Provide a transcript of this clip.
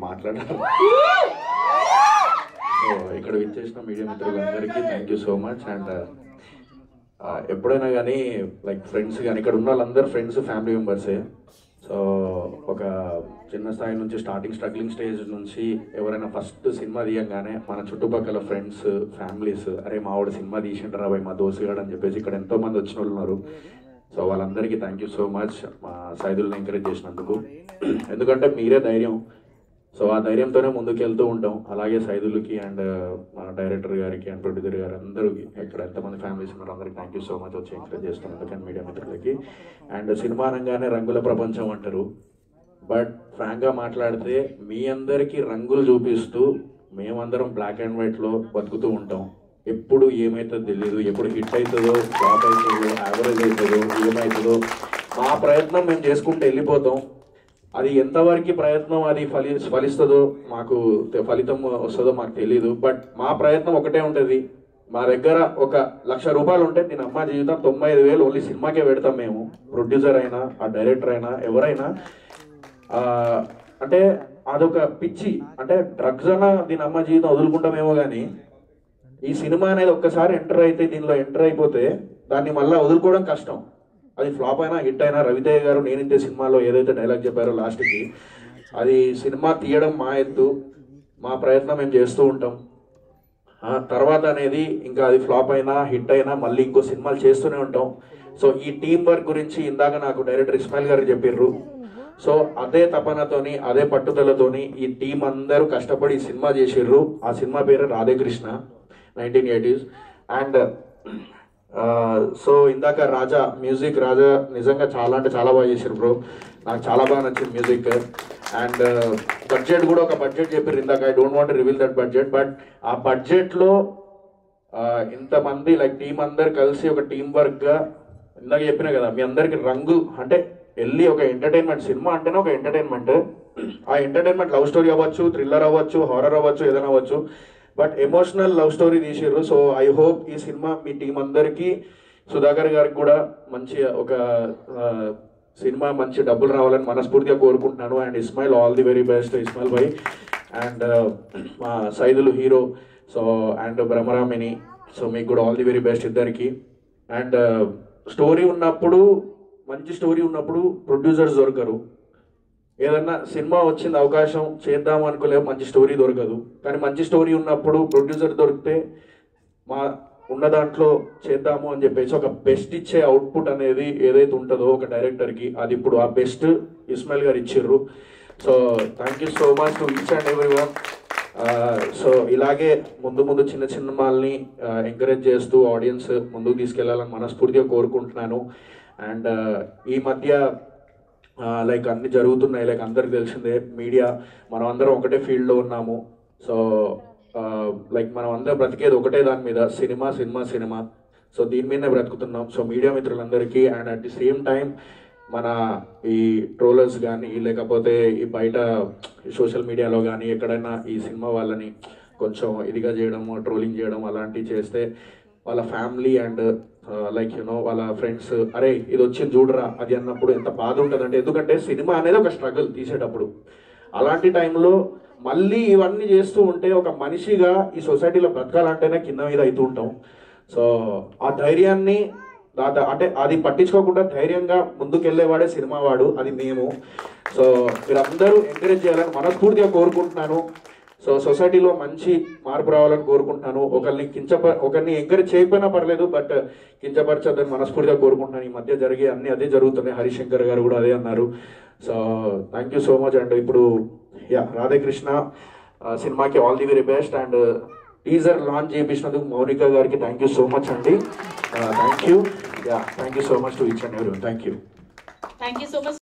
మాట్లాడారు. సో ఇక్కడ విచ్చేసిన మీడియా మిత్రులందరికీ thank you so much. And ఎప్పుడైనా కానీ లైక్ ఫ్రెండ్స్ కానీ ఇక్కడ ఉన్న వాళ్ళందరూ ఫ్రెండ్స్ ఫ్యామిలీ మెంబర్సే. సో ఒక చిన్న స్థాయి నుంచి స్ట్రగ్లింగ్ స్టేజ్ నుంచి ఎవరైనా ఫస్ట్ సినిమా తీయంగానే మన చుట్టుపక్కల ఫ్రెండ్స్ ఫ్యామిలీస్ అరే మా వాడు సినిమా తీసిండ్రా బాయ్ మా దోస్తుగాడు అని చెప్పేసి ఇక్కడ ఎంతోమంది వచ్చిన వాళ్ళు ఉన్నారు. సో వాళ్ళందరికీ థ్యాంక్ యూ సో మచ్ మా సైదుల్ని ఎంకరేజ్ చేసినందుకు. ఎందుకంటే మీరే ధైర్యం. సో ఆ ధైర్యంతోనే ముందుకు వెళ్తూ ఉంటాం. అలాగే సైదులకి అండ్ మన డైరెక్టర్ గారికి అండ్ ప్రొడ్యూసర్ గారు అందరికీ ఇక్కడ ఎంతమంది ఫ్యామిలీస్ ఉన్నారు అందరికి థ్యాంక్ యూ సో మచ్ వచ్చి ఎంకరేజ్ చేస్తున్నందుకు అండ్ మీడియా మిత్రులకి. అండ్ సినిమా అనగానే రంగుల ప్రపంచం అంటారు. బట్ ఫ్రాంక్గా మాట్లాడితే మీ అందరికీ రంగులు చూపిస్తూ మేమందరం బ్లాక్ అండ్ వైట్లో బతుకుతూ ఉంటాం. ఎప్పుడు ఏమవుతుందో తెలియదు, ఎప్పుడు హిట్ అవుతుందో ఫ్లాప్ అవుతుందో యావరేజ్ అవుతుందో ఏమవుతుందో మా ప్రయత్నం మేము చేసుకుంటూ వెళ్ళిపోతాం. అది ఎంతవరకు ప్రయత్నం అది ఫలిస్తుందో మాకు ఫలితం వస్తుందో మాకు తెలియదు. బట్ మా ప్రయత్నం ఒకటే ఉంటుంది. మా దగ్గర ₹1,00,000 ఉంటే దీని అమ్మ జీవితం 95,000 ఓన్లీ సినిమాకే పెడతాం మేము. ప్రొడ్యూసర్ అయినా ఆ డైరెక్టర్ అయినా ఎవరైనా అంటే అదొక పిచ్చి. అంటే డ్రగ్స్ అన్న దీని అమ్మ జీవితం వదులుకుంటామేమో కానీ ఈ సినిమా అనేది ఒక్కసారి దీనిలో ఎంటర్ అయిపోతే దాన్ని మళ్ళీ వదులుకోవడం కష్టం. అది ఫ్లాప్ అయినా హిట్ అయినా రవితేజ గారు నేనింతే సినిమాలో ఏదైతే డైలాగ్ చెప్పారో లాస్ట్కి అది సినిమా తీయడం మా ఎత్తు, మా ప్రయత్నం మేము చేస్తూ ఉంటాం. తర్వాత అనేది ఇంకా అది ఫ్లాప్ అయినా హిట్ అయినా మళ్ళీ ఇంకో సినిమాలు చేస్తూనే ఉంటాం. సో ఈ టీం వర్క్ గురించి ఇందాక నాకు డైరెక్టర్ ఇస్మాయిల్ గారు చెప్పిర్రు. సో అదే తపనతోని అదే పట్టుదలతోని ఈ టీం అందరూ కష్టపడి ఈ సినిమా చేసిర్రు. ఆ సినిమా పేరు రాధేకృష్ణ 1980s. అండ్ సో ఇందాక మ్యూజిక్ రాజా నిజంగా చాలా అంటే చాలా బాగా చేశారు బ్రో. నాకు చాలా బాగా నచ్చింది మ్యూజిక్. అండ్ బడ్జెట్ కూడా ఒక బడ్జెట్ చెప్పారు ఇందాక. I don't want reveal that budget. But ఆ బడ్జెట్లో ఇంతమంది లైక్ టీం అందరు కలిసి ఒక టీం వర్క్గా ఇందాక చెప్పినా కదా మీ అందరికి రంగు అంటే వెళ్ళి ఒక ఎంటర్టైన్మెంట్. సినిమా అంటేనే ఒక ఎంటర్టైన్మెంట్. ఆ ఎంటర్టైన్మెంట్ లవ్ స్టోరీ అవ్వచ్చు, థ్రిల్లర్ అవ్వచ్చు, హారర్ అవ్వచ్చు, ఏదైనా అవ్వచ్చు. బట్ ఎమోషనల్ లవ్ స్టోరీ తీసారు. సో ఐ హోప్ ఈ సినిమా మీ టీం అందరికీ సుధాకర్ గారికి కూడా మంచి ఒక సినిమా మంచి డబ్బులు రావాలని మనస్ఫూర్తిగా కోరుకుంటున్నాను. And Ismail all the very best Ismail భాయ్. అండ్ మా సైదులు హీరో. సో అండ్ బ్రహ్మరామిని. సో మీకు కూడా ఆల్ ది వెరీ బెస్ట్ ఇద్దరికి. అండ్ స్టోరీ ఉన్నప్పుడు మంచి స్టోరీ ఉన్నప్పుడు ప్రొడ్యూసర్స్ దొరకరు. ఏదన్నా సినిమా వచ్చింది అవకాశం చేద్దాము అనుకోలే మంచి స్టోరీ దొరకదు. కానీ మంచి స్టోరీ ఉన్నప్పుడు ప్రొడ్యూసర్ దొరికితే మా ఉన్న దాంట్లో చేద్దాము అని చెప్పేసి ఒక బెస్ట్ ఇచ్చే అవుట్పుట్ అనేది ఏదైతే ఉంటుందో ఒక డైరెక్టర్కి అది ఇప్పుడు ఆ బెస్ట్ ఇస్మాయిల్ గారు ఇచ్చిర్రు. So thank you so much to each and every one. So ఇలాగే ముందు చిన్న సినిమాల్ని ఎంకరేజ్ చేస్తూ ఆడియన్స్ ముందుకు తీసుకెళ్లాలని మనస్ఫూర్తిగా కోరుకుంటున్నాను. అండ్ ఈ మధ్య లైక్ అన్ని జరుగుతున్నాయి. లైక్ అందరికి తెలిసిందే మీడియా మనం అందరం ఒకటే ఫీల్డ్లో ఉన్నాము. సో లైక్ మనం అందరం బ్రతికేది ఒకటే దాని మీద సినిమా. సో దీని మీదనే బ్రతుకుతున్నాం. సో మీడియా మిత్రులందరికీ and at the same time మన ఈ ట్రోలర్స్ కానీ లేకపోతే ఈ బయట సోషల్ మీడియాలో కానీ ఎక్కడైనా ఈ సినిమా వాళ్ళని కొంచెం ఇదిగా చేయడం ట్రోలింగ్ చేయడం అలాంటివి చేస్తే వాళ్ళ ఫ్యామిలీ అండ్ లైక్ యూనో వాళ్ళ ఫ్రెండ్స్ అరే ఇది వచ్చింది చూడరా అది అన్నప్పుడు ఎంత బాధ ఉంటుందంటే ఎందుకంటే సినిమా అనేది ఒక స్ట్రగుల్ తీసేటప్పుడు. అలాంటి టైంలో మళ్ళీ ఇవన్నీ చేస్తూ ఉంటే ఒక మనిషిగా ఈ సొసైటీలో బ్రతకాలంటేనే కింద మీద అవుతూ ఉంటాం. సో ఆ ధైర్యాన్ని అంటే అది పట్టించుకోకుండా ధైర్యంగా ముందుకెళ్ళేవాడే సినిమా వాడు, అది మేము. సో మీరందరూ ఎంకరేజ్ చేయాలని మనస్ఫూర్తిగా కోరుకుంటున్నాను. సో సొసైటీలో మంచి మార్పు రావాలని కోరుకుంటున్నాను. ఒకరిని ఎంకరేజ్ చేయకపోయినా పర్లేదు బట్ కించపరచొద్దని మనస్ఫూర్తిగా కోరుకుంటున్నాను. ఈ మధ్య జరిగే అన్ని అదే జరుగుతున్నాయి. హరిశంకర్ గారు కూడా అదే అన్నారు. So thank you so much. And ఇప్పుడు రాధేకృష్ణ సినిమాకి all the very best. And teaser launch చేయించినందుకు మౌనిక గారికి థ్యాంక్ యూ సో మచ్ అండి. Thank you so much to each and every one. Thank you so much.